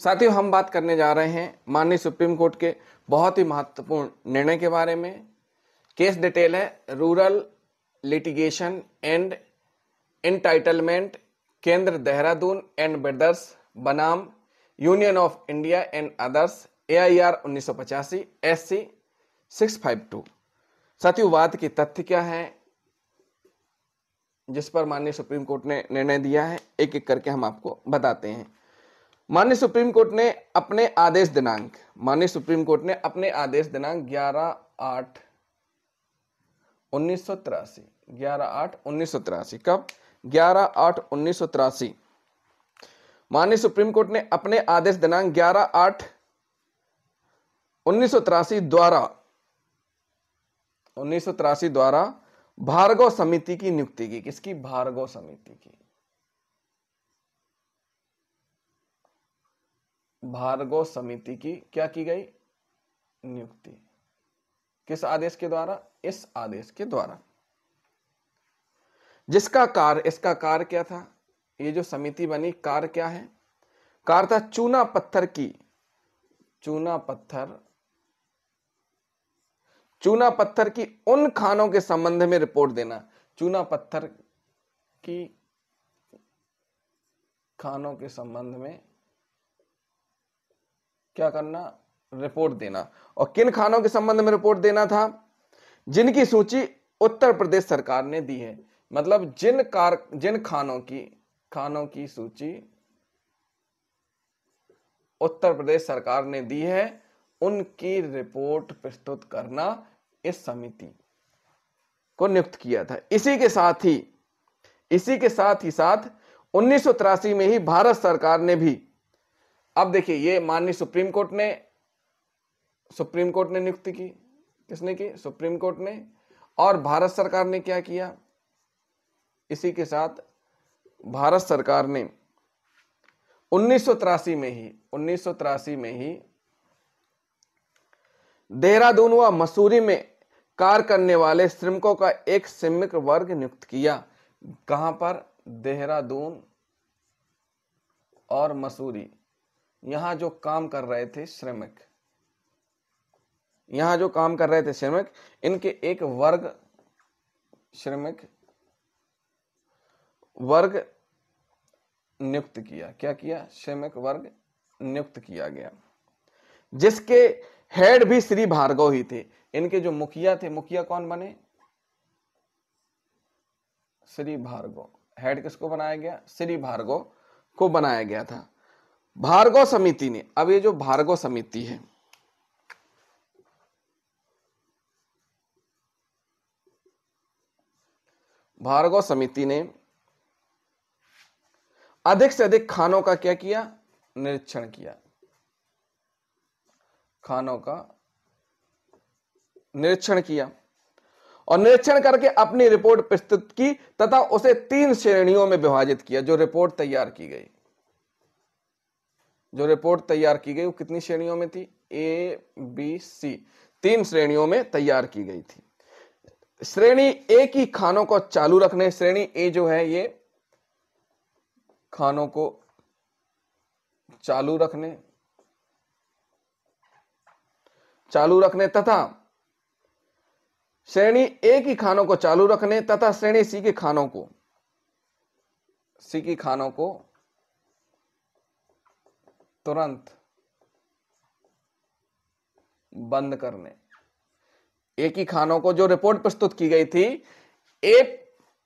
साथियों, हम बात करने जा रहे हैं माननीय सुप्रीम कोर्ट के बहुत ही महत्वपूर्ण निर्णय के बारे में। केस डिटेल है रूरल लिटिगेशन एंड एंटाइटलमेंट केंद्र देहरादून एंड ब्रदर्स बनाम union of India and others AIR 1985 SC 652। साथियों, वाद के तथ्य क्या है जिस पर माननीय सुप्रीम कोर्ट ने निर्णय दिया है, एक एक करके हम आपको बताते हैं। माननीय सुप्रीम कोर्ट ने अपने आदेश दिनांक 11/8/1983 कब 11/8/1983 माननीय सुप्रीम कोर्ट ने अपने आदेश दिनांक 11/8/1983 द्वारा भार्गव समिति की नियुक्ति की। किसकी? भार्गव समिति की। भार्गव समिति की क्या की गई? नियुक्ति। किस आदेश के द्वारा? इस आदेश के द्वारा, जिसका कार्य, इसका कार्य क्या था? ये जो समिति बनी, कार्य क्या है? कार्य था चूना पत्थर की उन खानों के संबंध में रिपोर्ट देना। चूना पत्थर की खानों के संबंध में क्या करना? रिपोर्ट देना। और किन खानों के संबंध में रिपोर्ट देना था? जिनकी सूची उत्तर प्रदेश सरकार ने दी है। मतलब जिन खानों की सूची उत्तर प्रदेश सरकार ने दी है, उनकी रिपोर्ट प्रस्तुत करना इस समिति को नियुक्त किया था। इसी के साथ ही 1983 में ही भारत सरकार ने भी, अब देखिए, ये माननीय सुप्रीम कोर्ट ने नियुक्ति की। किसने की? सुप्रीम कोर्ट ने। और भारत सरकार ने क्या किया? इसी के साथ भारत सरकार ने 1983 में ही देहरादून व मसूरी में कार्य करने वाले श्रमिकों का एक श्रमिक वर्ग नियुक्त किया। कहां पर? देहरादून और मसूरी। यहां जो काम कर रहे थे श्रमिक, इनके एक श्रमिक वर्ग नियुक्त किया। क्या किया? श्रमिक वर्ग नियुक्त किया गया, जिसके हेड भी श्री भार्गव ही थे। इनके जो मुखिया थे, मुखिया कौन बने? श्री भार्गव। हेड किसको बनाया गया? श्री भार्गव को बनाया गया था। भार्गव समिति ने, अब ये जो भार्गव समिति है, भार्गव समिति ने अधिक से अधिक खानों का क्या किया? निरीक्षण किया। खानों का निरीक्षण किया और निरीक्षण करके अपनी रिपोर्ट प्रस्तुत की तथा उसे 3 श्रेणियों में विभाजित किया। जो रिपोर्ट तैयार की गई वो कितनी श्रेणियों में थी? A, B, C, 3 श्रेणियों में तैयार की गई थी। श्रेणी A की खानों को चालू रखने, श्रेणी A जो है ये खानों को चालू रखने तथा श्रेणी A की खानों को चालू रखने तथा श्रेणी C की खानों को तुरंत बंद करने। A की खानों को जो रिपोर्ट प्रस्तुत की गई थी, A,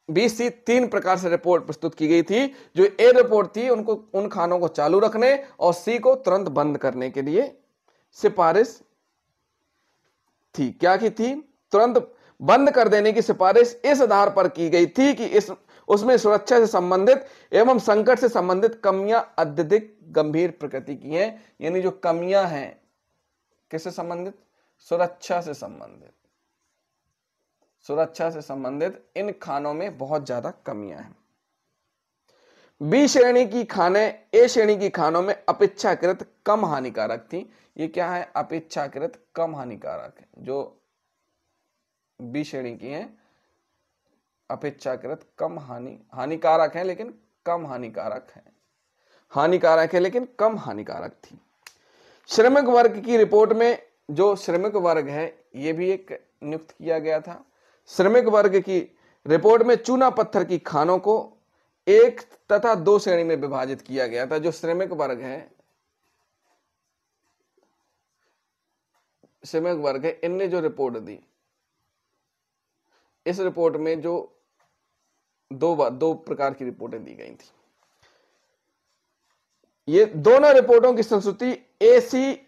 B, C 3 प्रकार से रिपोर्ट प्रस्तुत की गई थी। जो A रिपोर्ट थी, उन खानों को चालू रखने और C को तुरंत बंद करने के लिए सिफारिश थी। क्या की थी? तुरंत बंद कर देने की सिफारिश इस आधार पर की गई थी कि उसमें सुरक्षा से संबंधित एवं संकट से संबंधित कमियां अत्यधिक गंभीर प्रकृति की हैं। यानी जो कमियां हैं, किससे संबंधित? सुरक्षा से संबंधित इन खानों में बहुत ज्यादा कमियां हैं। B श्रेणी की खानें A श्रेणी की खानों में अपेक्षाकृत कम हानिकारक थी। ये क्या है? अपेक्षाकृत कम हानिकारक है। जो B श्रेणी की हैं, अपेक्षाकृत कम हानिकारक है, लेकिन कम हानिकारक है। हानिकारक है लेकिन कम हानिकारक थी। श्रमिक वर्ग की रिपोर्ट में जो श्रमिक वर्ग है यह भी एक नियुक्त किया गया था। श्रमिक वर्ग की रिपोर्ट में चूना पत्थर की खानों को 1 तथा 2 श्रेणी में विभाजित किया गया था। जो श्रमिक वर्ग है, श्रमिक वर्ग है, इनने जो रिपोर्ट दी, इस रिपोर्ट में जो दो प्रकार की रिपोर्टें दी गई थी। ये दोनों रिपोर्टों की संस्तुति ए सी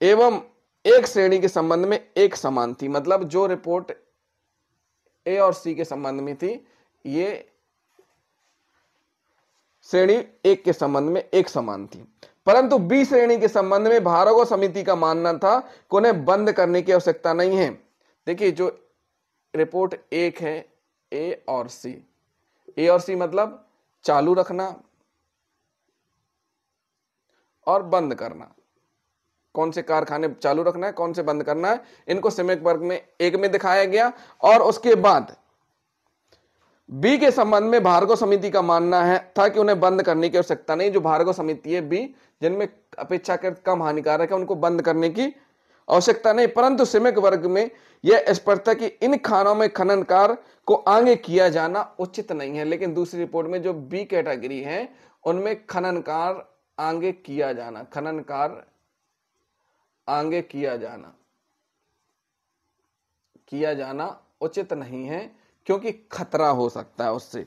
एवं एक श्रेणी के संबंध में एक समान थी। मतलब जो रिपोर्ट ए और सी के संबंध में थी, ये श्रेणी एक के संबंध में एक समान थी। परंतु बी श्रेणी के संबंध में भार्गव समिति का मानना था कि उन्हें बंद करने की आवश्यकता नहीं है। देखिए, जो रिपोर्ट एक है ए और सी मतलब चालू रखना और बंद करना। कौन से कारखाने चालू रखना है, कौन से बंद करना है, इनको श्रमिक वर्ग में एक में दिखाया गया। और उसके बाद बी के संबंध में भार्गव समिति का मानना है था कि उन्हें बंद करने की आवश्यकता नहीं। जो भार्गव समिति है बी, जिनमें अपेक्षाकृत कम हानिकारक है, उनको बंद करने की आवश्यकता नहीं। परंतु श्रमिक वर्ग में यह स्पष्ट था कि इन खानों में खनन कार्य को आगे किया जाना उचित नहीं है। लेकिन दूसरी रिपोर्ट में जो बी कैटेगरी है, उनमें खनन कार्य आगे किया जाना, खनन कार्य आगे किया जाना उचित नहीं है, क्योंकि खतरा हो सकता है, उससे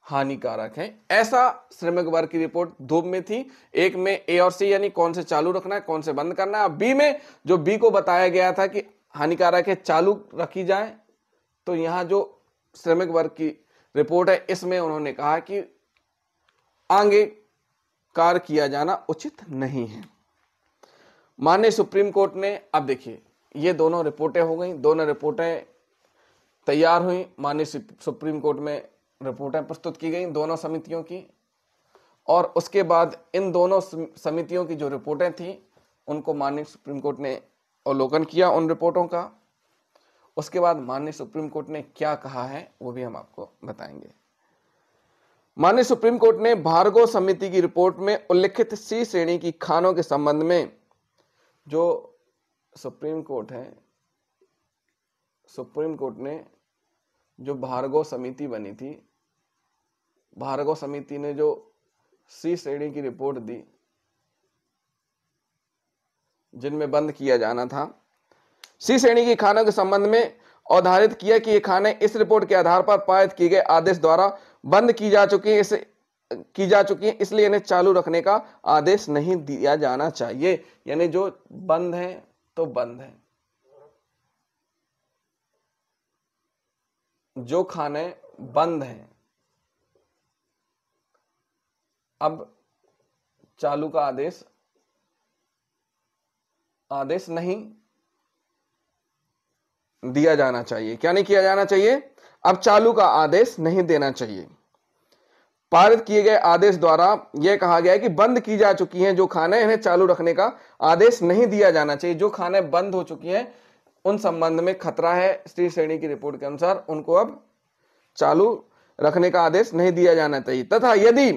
हानिकारक है। ऐसा श्रमिक वर्ग की रिपोर्ट दो में थी। एक में ए और सी यानी कौन से चालू रखना है, कौन से बंद करना है। बी में जो बी को बताया गया था कि हानिकारक है, चालू रखी जाए। तो यहां जो श्रमिक वर्ग की रिपोर्ट है, इसमें उन्होंने कहा कि आगे कार्य किया जाना उचित नहीं है। माननीय सुप्रीम कोर्ट ने, अब देखिए ये दोनों रिपोर्टें हो गई, दोनों रिपोर्टें तैयार हुई, माननीय सुप्रीम कोर्ट में रिपोर्टें प्रस्तुत की गई दोनों समितियों की। और उसके बाद इन दोनों समितियों की जो रिपोर्टें थी, उनको माननीय सुप्रीम कोर्ट ने अवलोकन किया उन रिपोर्टों का। उसके बाद माननीय सुप्रीम कोर्ट ने क्या कहा है वो भी हम आपको बताएंगे। माननीय सुप्रीम कोर्ट ने भार्गव समिति की रिपोर्ट में उल्लिखित सी श्रेणी की खानों के संबंध में, जो सुप्रीम कोर्ट है, सुप्रीम कोर्ट ने जो भार्गव समिति बनी थी, भार्गव समिति ने जो सी श्रेणी की रिपोर्ट दी, जिनमें बंद किया जाना था, सी श्रेणी की खानों के संबंध में अवधारित किया कि ये खाने इस रिपोर्ट के आधार पर पारित किए गए आदेश द्वारा बंद की जा चुकी है, इसलिए इन्हें चालू रखने का आदेश नहीं दिया जाना चाहिए। यानी जो बंद है तो बंद है, जो खाने बंद हैं अब चालू का आदेश नहीं दिया जाना चाहिए। क्या नहीं किया जाना चाहिए? अब चालू का आदेश नहीं देना चाहिए। पारित किए गए आदेश द्वारा यह कहा गया है कि बंद की जा चुकी हैं जो खाने, इन्हें चालू रखने का आदेश नहीं दिया जाना चाहिए। जो खाने बंद हो चुकी हैं उन संबंध में खतरा है, सी श्रेणी की रिपोर्ट के अनुसार उनको अब चालू रखने का आदेश नहीं दिया जाना चाहिए। तथा यदि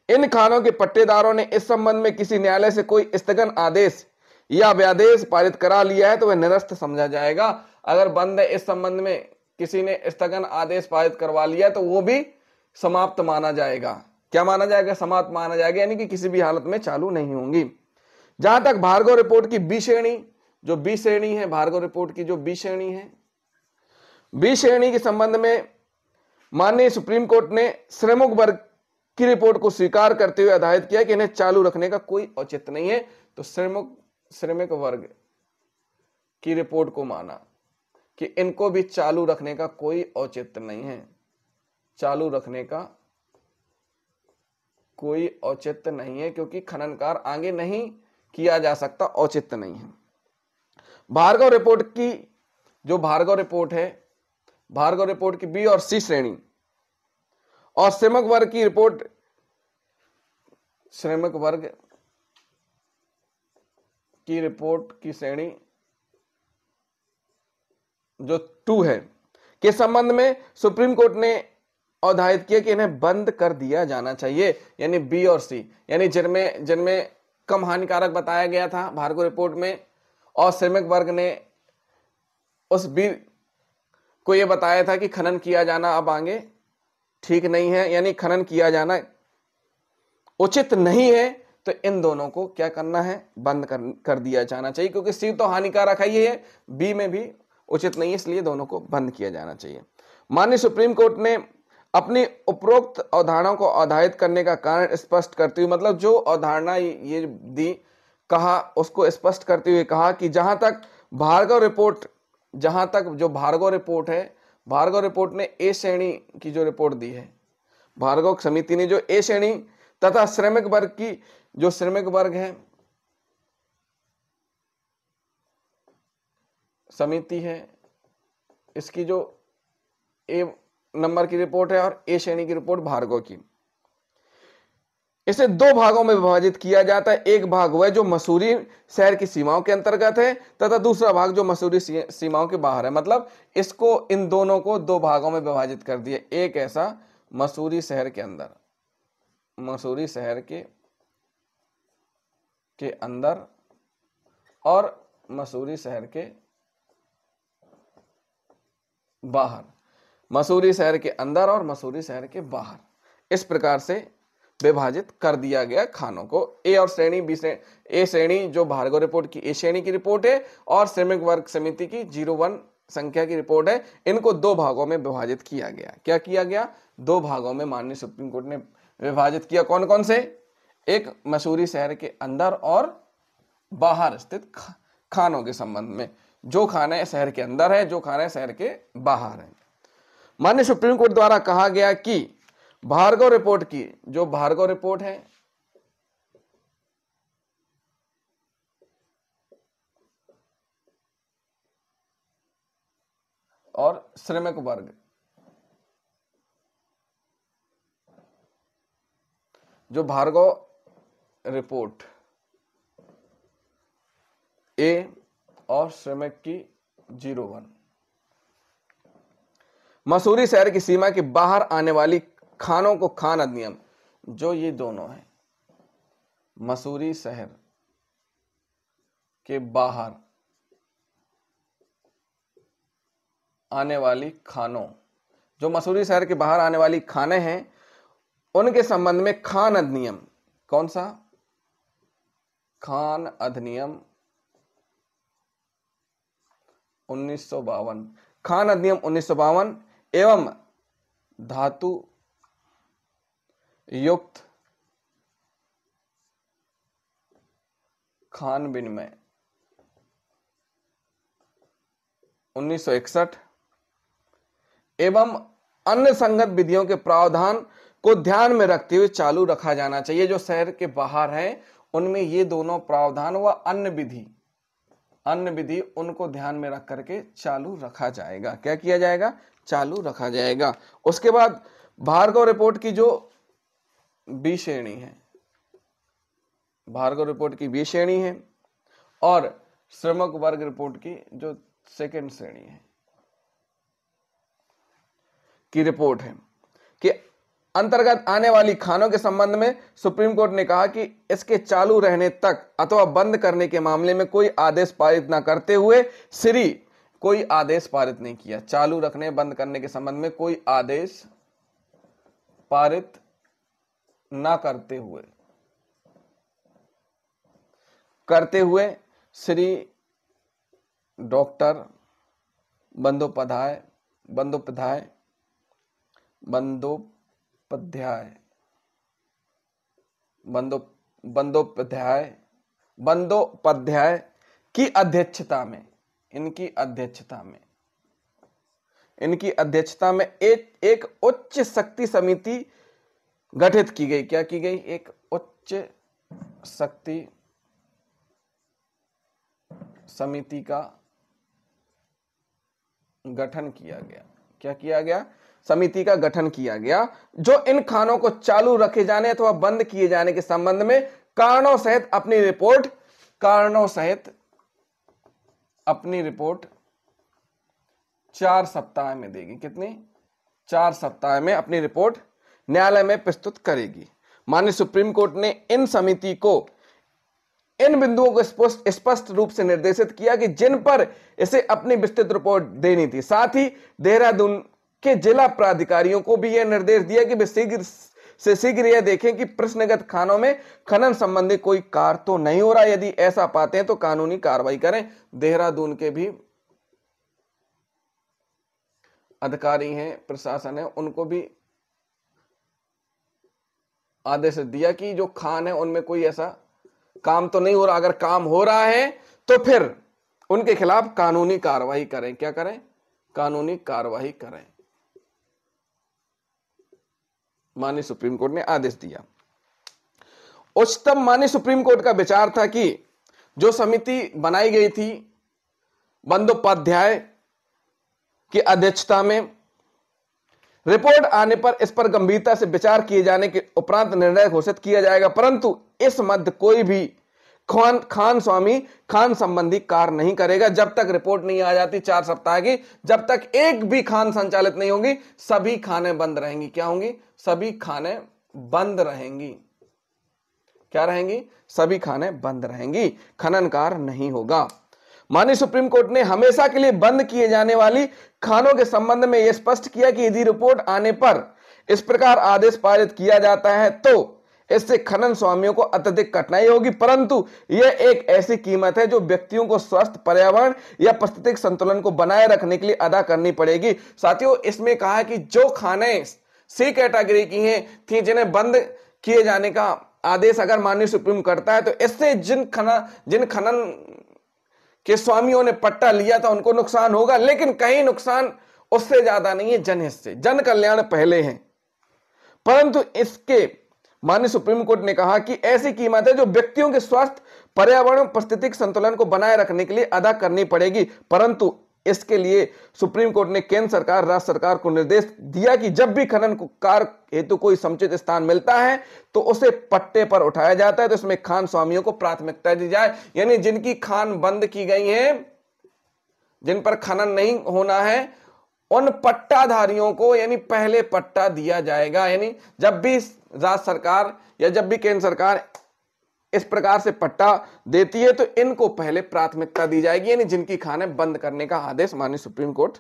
इन खानों के पट्टेदारों ने इस संबंध में किसी न्यायालय से कोई स्थगन आदेश या व्यादेश पारित करा लिया है तो वह निरस्त समझा जाएगा। अगर बंद है, इस संबंध में किसी ने स्थगन आदेश पारित करवा लिया तो वो भी समाप्त माना जाएगा। क्या माना जाएगा? समाप्त माना जाएगा, यानी कि किसी भी हालत में चालू नहीं होंगी। जहां तक भार्गव रिपोर्ट की बी श्रेणी, जो बी श्रेणी है, भार्गव रिपोर्ट की जो बी श्रेणी है, बी श्रेणी के संबंध में माननीय सुप्रीम कोर्ट ने श्रमिक वर्ग की रिपोर्ट को स्वीकार करते हुए आधारित किया कि इन्हें चालू रखने का कोई औचित्य नहीं है। तो श्रमिक वर्ग की रिपोर्ट को माना कि इनको भी चालू रखने का कोई औचित्य नहीं है, चालू रखने का कोई औचित्य नहीं है, क्योंकि खनन कार्य आगे नहीं किया जा सकता, औचित्य नहीं है। भार्गव रिपोर्ट की जो भार्गव रिपोर्ट है, भार्गव रिपोर्ट की बी और सी श्रेणी और श्रमिक वर्ग की रिपोर्ट, श्रमिक वर्ग की रिपोर्ट की श्रेणी जो 2 है के संबंध में सुप्रीम कोर्ट ने अवधारित किया कि इन्हें बंद कर दिया जाना चाहिए, यानी बी और सी, यानी जिनमें जिनमें कम हानिकारक बताया गया था भार्गव रिपोर्ट में, और श्रमिक वर्ग ने उस बी को यह बताया था कि खनन किया जाना अब आगे ठीक नहीं है, यानी खनन किया जाना उचित नहीं है, तो इन दोनों को क्या करना है, बंद कर दिया जाना चाहिए, क्योंकि सी तो हानिकारक है, ये है, बी में भी उचित नहीं है, इसलिए दोनों को बंद किया जाना चाहिए। माननीय सुप्रीम कोर्ट ने अपनी उपरोक्त अवधारणाओं को आधारित करने का कारण स्पष्ट करते हुए, मतलब जो अवधारणा ये दी, कहा उसको स्पष्ट करते हुए कहा कि जहां तक भार्गव जो भार्गव रिपोर्ट है, भार्गव रिपोर्ट ने ए श्रेणी की जो रिपोर्ट दी है, भार्गव समिति ने जो ए श्रेणी तथा श्रमिक वर्ग की जो श्रमिक वर्ग है समिति है, इसकी जो ए नंबर की रिपोर्ट है और ए श्रेणी की रिपोर्ट भार्गव की, इसे दो भागों में विभाजित किया जाता है। एक भाग वह जो मसूरी शहर की सीमाओं के अंतर्गत है तथा दूसरा भाग जो मसूरी सीमाओं के बाहर है। मतलब इसको, इन दोनों को दो भागों में विभाजित कर दिया। एक ऐसा मसूरी शहर के अंदर, मसूरी शहर के अंदर और मसूरी शहर के बाहर, मसूरी शहर के अंदर और मसूरी शहर के बाहर, इस प्रकार से विभाजित कर दिया गया खानों को। ए और श्रेणी, बी से ए श्रेणी जो भार्गव रिपोर्ट की ए श्रेणी की रिपोर्ट है और श्रमिक वर्ग समिति की 01 संख्या की रिपोर्ट है, इनको दो भागों में विभाजित किया गया। क्या किया गया? दो भागों में माननीय सुप्रीम कोर्ट ने विभाजित किया। कौन कौन से? एक मसूरी शहर के अंदर और बाहर स्थित खानों के संबंध में, जो खाने शहर के अंदर है, जो खाने शहर के बाहर है। माननीय सुप्रीम कोर्ट द्वारा कहा गया कि भार्गव रिपोर्ट की, जो भार्गव रिपोर्ट है, और श्रमिक वर्ग, जो भार्गव रिपोर्ट ए और श्रमिक की 01, मसूरी शहर की सीमा के बाहर आने वाली खानों को खान अधिनियम, जो ये दोनों है, मसूरी शहर के बाहर आने वाली खानों, जो मसूरी शहर के बाहर आने वाली खाने हैं, उनके संबंध में खान अधिनियम, कौन सा? खान अधिनियम 1952, खान अधिनियम 1952 एवं धातु युक्त खान विनिमय 1961 एवं अन्य संगत विधियों के प्रावधान को ध्यान में रखते हुए चालू रखा जाना चाहिए। जो शहर के बाहर हैं उनमें ये दोनों प्रावधान व अन्य विधि उनको ध्यान में रख करके चालू रखा जाएगा। क्या किया जाएगा? चालू रखा जाएगा। उसके बाद भार्गव रिपोर्ट की जो बी श्रेणी है, भार्गव रिपोर्ट की बी श्रेणी है और श्रमिक वर्ग रिपोर्ट की जो सेकंड श्रेणी है की रिपोर्ट है कि अंतर्गत आने वाली खानों के संबंध में सुप्रीम कोर्ट ने कहा कि इसके चालू रहने तक अथवा बंद करने के मामले में कोई आदेश पारित न करते हुए कोई आदेश पारित नहीं किया। चालू रखने बंद करने के संबंध में कोई आदेश पारित न करते हुए श्री डॉक्टर बंदोपाध्याय की अध्यक्षता में, इनकी अध्यक्षता में एक उच्च शक्ति समिति गठित की गई। क्या की गई? एक उच्च शक्ति समिति का गठन किया गया। क्या किया गया? समिति का गठन किया गया, जो इन खानों को चालू रखे जाने अथवा बंद किए जाने के संबंध में कारणों सहित अपनी रिपोर्ट 4 सप्ताह में देगी। कितनी? 4 सप्ताह में अपनी रिपोर्ट न्यायालय में प्रस्तुत करेगी। माननीय सुप्रीम कोर्ट ने इन समिति को इन बिंदुओं को स्पष्ट रूप से निर्देशित किया कि जिन पर इसे अपनी विस्तृत रिपोर्ट देनी थी। साथ ही देहरादून के जिला प्राधिकारियों को भी यह निर्देश दिया कि वे शीघ्र से शीघ्र यह देखें कि प्रश्नगत खानों में खनन संबंधी कोई कार्य तो नहीं हो रहा। यदि ऐसा पाते हैं तो कानूनी कार्रवाई करें। देहरादून के भी अधिकारी हैं, प्रशासन है, उनको भी आदेश दिया कि जो खान है उनमें कोई ऐसा काम तो नहीं हो रहा। अगर काम हो रहा है तो फिर उनके खिलाफ कानूनी कार्रवाई करें। क्या करें? कानूनी कार्रवाई करें। माननीय सुप्रीम कोर्ट ने आदेश दिया। उच्चतम माननीय सुप्रीम कोर्ट का विचार था कि जो समिति बनाई गई थी बंदोपाध्याय की अध्यक्षता में, रिपोर्ट आने पर इस पर गंभीरता से विचार किए जाने के उपरांत निर्णय घोषित किया जाएगा, परंतु इस मध्य कोई भी खान स्वामी खान संबंधी कार्य नहीं करेगा जब तक रिपोर्ट नहीं आ जाती 4 सप्ताह की। जब तक एक भी खान संचालित नहीं होगी सभी खानें बंद रहेंगी। क्या होंगी? सभी खानें बंद रहेंगी। क्या रहेंगी? सभी खानें बंद रहेंगी, खनन कार्य नहीं होगा। माननीय सुप्रीम कोर्ट ने हमेशा के लिए बंद किए जाने वाली खानों के संबंध में यह स्पष्ट किया कि यदि रिपोर्ट आने पर इस प्रकार आदेश पारित किया जाता है तो इससे खनन स्वामियों को अत्यधिक कठिनाई होगी, परंतु यह एक ऐसी कीमत है जो व्यक्तियों को स्वस्थ पर्यावरण या पारिस्थितिक संतुलन को बनाए रखने के लिए अदा करनी पड़ेगी। साथियों, इसमें कहा है कि जो खाने सी कैटेगरी की हैं थी जिन्हें बंद किए जाने का आदेश अगर माननीय सुप्रीम करता है तो इससे जिन खनन के स्वामियों ने पट्टा लिया था उनको नुकसान होगा, लेकिन कहीं नुकसान उससे ज्यादा नहीं है जनहित से। जन कल्याण पहले है। परंतु इसके माननीय सुप्रीम कोर्ट ने कहा कि ऐसी कीमत है जो व्यक्तियों के स्वास्थ्य पर्यावरण पारिस्थितिक संतुलन को बनाए रखने के लिए अदा करनी पड़ेगी, परंतु इसके लिए सुप्रीम कोर्ट ने केंद्र सरकार राज्य सरकार को निर्देश दिया कि जब भी खनन कार्य हेतु कोई समुचित स्थान मिलता है तो उसे पट्टे पर उठाया जाता है, तो इसमें खान स्वामियों को प्राथमिकता दी जाए। यानी जिनकी खान बंद की गई है, जिन पर खनन नहीं होना है, उन पट्टाधारियों को यानी पहले पट्टा दिया जाएगा। यानी जब भी राज्य सरकार या जब भी केंद्र सरकार इस प्रकार से पट्टा देती है तो इनको पहले प्राथमिकता दी जाएगी, यानी जिनकी खानें बंद करने का आदेश माननीय सुप्रीम कोर्ट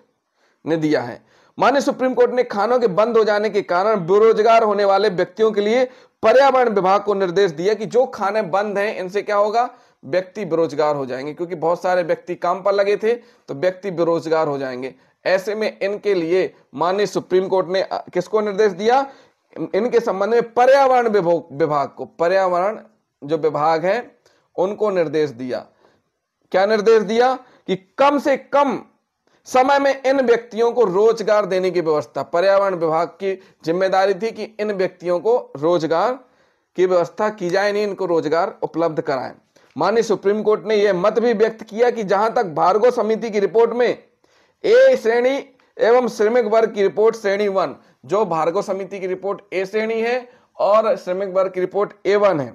ने दिया है। माननीय सुप्रीम कोर्ट ने खानों के बंद हो जाने के कारण बेरोजगार होने वाले व्यक्तियों के लिए पर्यावरण विभाग को निर्देश दिया कि जो खानें बंद हैं इनसे क्या होगा? व्यक्ति बेरोजगार हो जाएंगे, क्योंकि बहुत सारे व्यक्ति काम पर लगे थे तो व्यक्ति बेरोजगार हो जाएंगे। ऐसे में इनके लिए माननीय सुप्रीम कोर्ट ने किसको निर्देश दिया? इनके संबंध में पर्यावरण विभाग को, पर्यावरण जो विभाग है उनको निर्देश दिया। क्या निर्देश दिया? कि कम से कम समय में इन व्यक्तियों को रोजगार देने की व्यवस्था, पर्यावरण विभाग की जिम्मेदारी थी कि इन व्यक्तियों को रोजगार की व्यवस्था की जाए, नहीं इनको रोजगार उपलब्ध कराएं। माननीय सुप्रीम कोर्ट ने यह मत भी व्यक्त किया कि जहां तक भार्गव समिति की रिपोर्ट में ए श्रेणी एवं श्रमिक वर्ग की रिपोर्ट श्रेणी 1, जो भार्गव समिति की रिपोर्ट ए श्रेणी है और श्रमिक वर्ग की रिपोर्ट A1 है,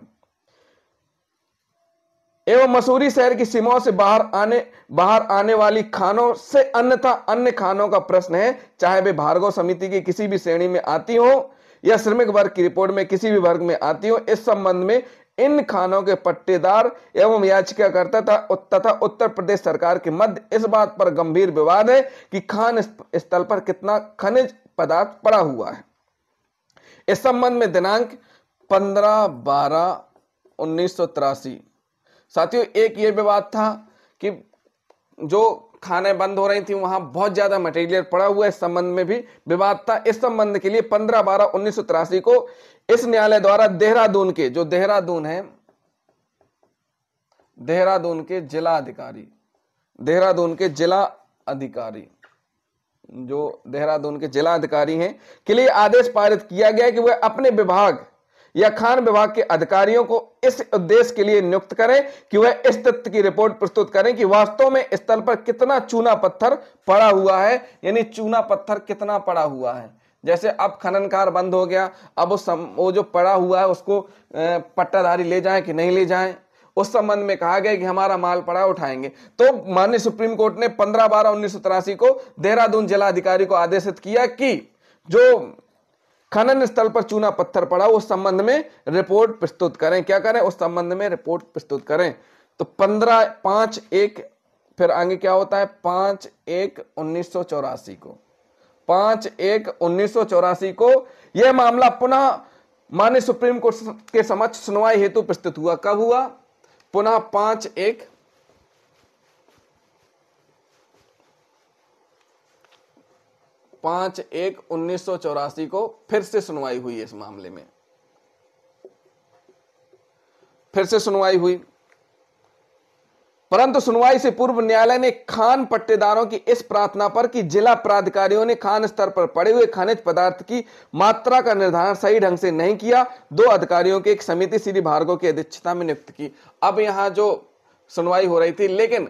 एवं मसूरी शहर की सीमाओं से बाहर आने वाली खानों से अन्यथा अन्य खानों का प्रश्न है, चाहे वे भार्गव समिति की किसी भी श्रेणी में आती हो या श्रमिक वर्ग की रिपोर्ट में किसी भी वर्ग में आती हो। इस संबंध में इन खानों के पट्टेदार एवं याचिकाकर्ता तथा उत्तर प्रदेश सरकार के मध्य इस बात पर गंभीर विवाद है कि खान स्थल पर कितना खनिज पदार्थ पड़ा हुआ है। इस संबंध में दिनांक 15/12/1983 साथियों एक ये विवाद था कि जो खाने बंद हो रही थी वहां बहुत ज्यादा मटेरियल पड़ा हुआ है, इस संबंध में भी विवाद था। इस संबंध के लिए 15/12/1983 को इस न्यायालय द्वारा देहरादून के, जो देहरादून है, देहरादून के जिला अधिकारी, देहरादून के जिला अधिकारी, जो देहरादून के जिला अधिकारी हैं, के लिए आदेश पारित किया गया कि वह अपने विभाग या खान विभाग के अधिकारियों को इस उद्देश्य के लिए नियुक्त करें कि वह इस तथ्य की रिपोर्ट प्रस्तुत करें कि वास्तव में स्थल पर कितना चूना पत्थर पड़ा हुआ है। यानी चूना पत्थर कितना पड़ा हुआ है। जैसे अब खनन कार्य बंद हो गया, अब वो जो पड़ा हुआ है उसको पट्टाधारी ले जाएं कि नहीं ले जाएं, उस संबंध में कहा गया कि हमारा माल पड़ा उठाएंगे। तो माननीय सुप्रीम कोर्ट ने 15/12/1983 को देहरादून जिला अधिकारी को आदेशित किया कि जो खनन स्थल पर चूना पत्थर पड़ा उस संबंध में रिपोर्ट प्रस्तुत करें। क्या करें? उस संबंध में रिपोर्ट प्रस्तुत करें। तो 15/5/1 फिर आगे क्या होता है? 5/1/1984 को 5/1/1984 को यह मामला पुनः माननीय सुप्रीम कोर्ट के समक्ष सुनवाई हेतु प्रस्तुत हुआ। कब हुआ? पुनः 5/1/1984 को फिर से सुनवाई हुई। इस मामले में फिर से सुनवाई हुई, परंतु सुनवाई से पूर्व न्यायालय ने खान पट्टेदारों की इस प्रार्थना पर कि जिला प्राधिकारियों ने खान स्तर पर पड़े हुए खनिज पदार्थ की मात्रा का निर्धारण सही ढंग से नहीं किया, 2 अधिकारियों की एक समिति श्री भार्गव की अध्यक्षता में नियुक्त की। अब यहां जो सुनवाई हो रही थी, लेकिन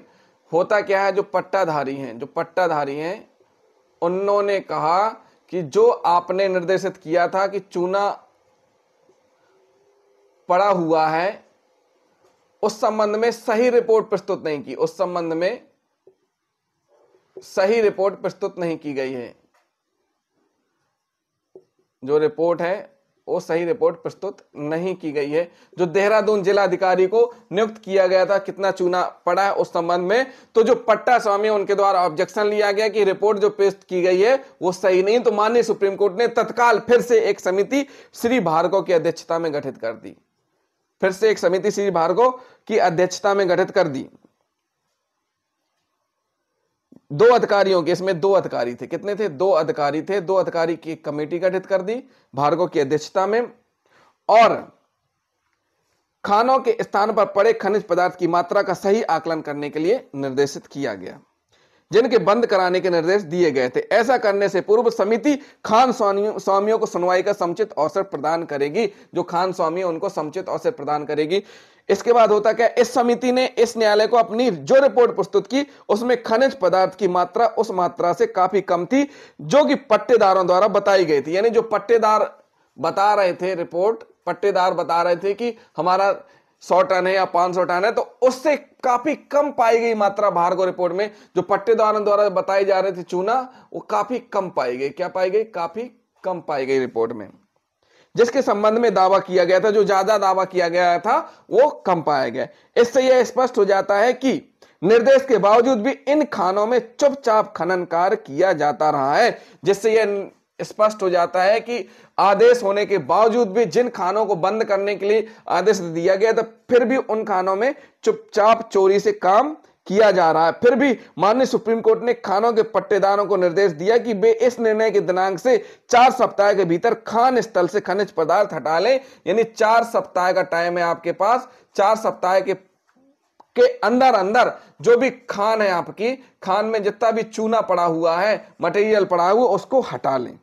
होता क्या है, जो पट्टाधारी हैं उन्होंने कहा कि जो आपने निर्देशित किया था कि चूना पड़ा हुआ है, उस संबंध में सही रिपोर्ट प्रस्तुत नहीं की, उस संबंध में सही रिपोर्ट प्रस्तुत नहीं की गई है। जो रिपोर्ट है वो सही रिपोर्ट प्रस्तुत नहीं की गई है। जो देहरादून जिलाधिकारी को नियुक्त किया गया था कितना चूना पड़ा है उस संबंध में, तो जो पट्टा स्वामी उनके द्वारा ऑब्जेक्शन लिया गया कि रिपोर्ट जो पेश की गई है वो सही नहीं, तो माननीय सुप्रीम कोर्ट ने तत्काल फिर से एक समिति श्री भार्गव की अध्यक्षता में गठित कर दी। फिर से एक समिति श्री भार्गव की अध्यक्षता में गठित कर दी। 2 अधिकारियों के, इसमें 2 अधिकारी थे। कितने थे? 2 अधिकारी थे। 2 अधिकारी की एक कमेटी गठित कर दी भार्गव की अध्यक्षता में, और खानों के स्थान पर पड़े खनिज पदार्थ की मात्रा का सही आकलन करने के लिए निर्देशित किया गया, जिनके बंद कराने के निर्देश दिए गए थे। ऐसा करने से पूर्व समिति खान स्वामियों को सुनवाई का समुचित अवसर प्रदान करेगी। जो खान स्वामी उनको समुचित अवसर प्रदान करेगी। इसके बाद होता क्या? इस समिति ने इस न्यायालय को अपनी जो रिपोर्ट प्रस्तुत की उसमें खनिज पदार्थ की मात्रा उस मात्रा से काफी कम थी जो कि पट्टेदारों द्वारा बताई गई थी। यानी जो पट्टेदार बता रहे थे, रिपोर्ट पट्टेदार बता रहे थे कि हमारा 100 टन है या 500 टन है, तो उससे काफी कम पाई गई मात्रा भार्गव रिपोर्ट में। जो पट्टेदारों द्वारा बताई जा रही थी चूना, वो काफी कम पाई गई। क्या पाई गई? काफी कम पाई गई रिपोर्ट में। जिसके संबंध में दावा किया गया था, जो ज्यादा दावा किया गया था वो कम पाया गया। इससे यह स्पष्ट हो जाता है कि निर्देश के बावजूद भी इन खानों में चुपचाप खनन कार्य किया जाता रहा है। जिससे यह स्पष्ट हो जाता है कि आदेश होने के बावजूद भी जिन खानों को बंद करने के लिए आदेश दिया गया था, फिर भी उन खानों में चुपचाप चोरी से काम किया जा रहा है। फिर भी माननीय सुप्रीम कोर्ट ने खानों के पट्टेदारों को निर्देश दिया कि वे इस निर्णय के दिनांक से 4 सप्ताह के भीतर खान स्थल से खनिज पदार्थ हटा लें। यानी 4 सप्ताह का टाइम है आपके पास। 4 सप्ताह के अंदर अंदर जो भी खान है, आपकी खान में जितना भी चूना पड़ा हुआ है, मटेरियल पड़ा हुआ, उसको हटा लें।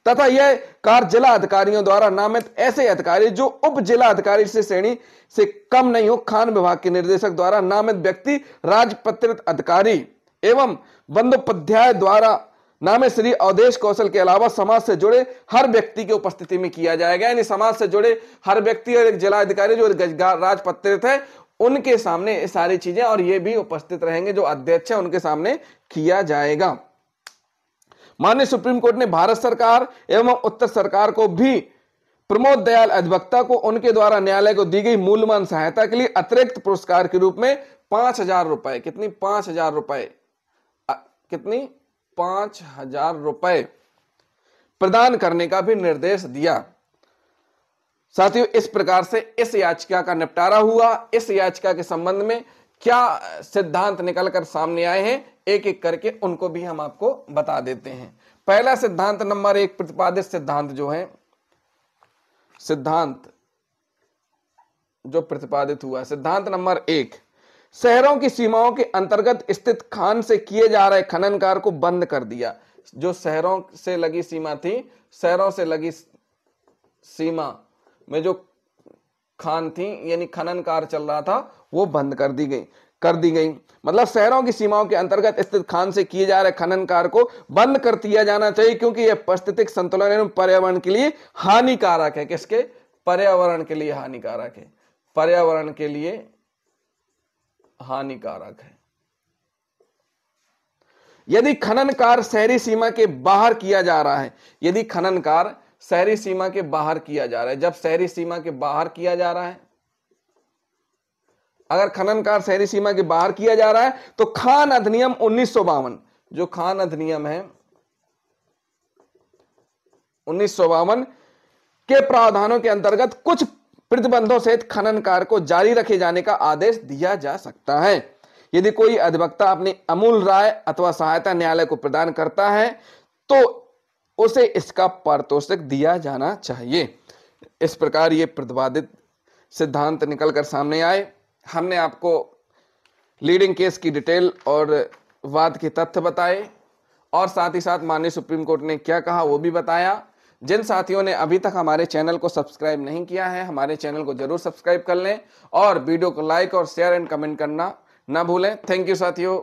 तथा यह कार्य जिला अधिकारियों द्वारा नामित ऐसे अधिकारी जो उप जिला अधिकारी से श्रेणी से कम नहीं हो, खान विभाग के निर्देशक द्वारा नामित व्यक्ति, राजपत्रित अधिकारी एवं बंदोपाध्याय द्वारा नामित श्री अवधेश कौशल के अलावा समाज से जुड़े हर व्यक्ति की उपस्थिति में किया जाएगा। यानी समाज से जुड़े हर व्यक्ति और एक जिला अधिकारी जो राजपत्रित है, उनके सामने सारी चीजें, और ये भी उपस्थित रहेंगे, जो अध्यक्ष है उनके सामने किया जाएगा। माननीय सुप्रीम कोर्ट ने भारत सरकार एवं उत्तर सरकार को भी प्रमोद दयाल अधिवक्ता को उनके द्वारा न्यायालय को दी गई मूल्यवान सहायता के लिए अतिरिक्त पुरस्कार के रूप में 5,000 रुपए, कितनी 5,000 रुपए, कितनी 5,000 रुपए प्रदान करने का भी निर्देश दिया। साथियों, इस प्रकार से इस याचिका का निपटारा हुआ। इस याचिका के संबंध में क्या सिद्धांत निकलकर सामने आए हैं, एक एक करके उनको भी हम आपको बता देते हैं। पहला सिद्धांत नंबर 1, प्रतिपादित सिद्धांत जो है, सिद्धांत जो प्रतिपादित हुआ, सिद्धांत नंबर 1, शहरों की सीमाओं के अंतर्गत स्थित खान से किए जा रहे खनन कार्य को बंद कर दिया। जो शहरों से लगी सीमा थी, शहरों से लगी सीमा में जो खान थी, यानी खनन कार्य चल रहा था, वो बंद कर दी गई। मतलब शहरों की सीमाओं के अंतर्गत स्थित खान से किए जा रहे खनन कार्य को बंद कर दिया जाना चाहिए, क्योंकि यह पारिस्थितिक संतुलन एवं पर्यावरण के लिए हानिकारक है। किसके? पर्यावरण के लिए हानिकारक है। पर्यावरण के लिए हानिकारक है। यदि खनन कार्य शहरी सीमा के बाहर किया जा रहा है, यदि खनन कार्य शहरी सीमा के बाहर किया जा रहा है, जब शहरी सीमा के बाहर किया जा रहा है, अगर खनन कार्य शहरी सीमा के बाहर किया जा रहा है तो खान अधिनियम 1952, जो खान अधिनियम है 1952 के प्रावधानों के अंतर्गत कुछ प्रतिबंधों सहित खनन कार्य को जारी रखे जाने का आदेश दिया जा सकता है। यदि कोई अधिवक्ता अपनी अमूल राय अथवा सहायता न्यायालय को प्रदान करता है तो उसे इसका पारितोषिक दिया जाना चाहिए। इस प्रकार ये प्रतिपादित सिद्धांत निकलकर सामने आए। हमने आपको लीडिंग केस की डिटेल और वाद के तथ्य बताए और साथ ही साथ माननीय सुप्रीम कोर्ट ने क्या कहा वो भी बताया। जिन साथियों ने अभी तक हमारे चैनल को सब्सक्राइब नहीं किया है, हमारे चैनल को जरूर सब्सक्राइब कर लें और वीडियो को लाइक और शेयर एंड कमेंट करना ना भूलें। थैंक यू साथियों।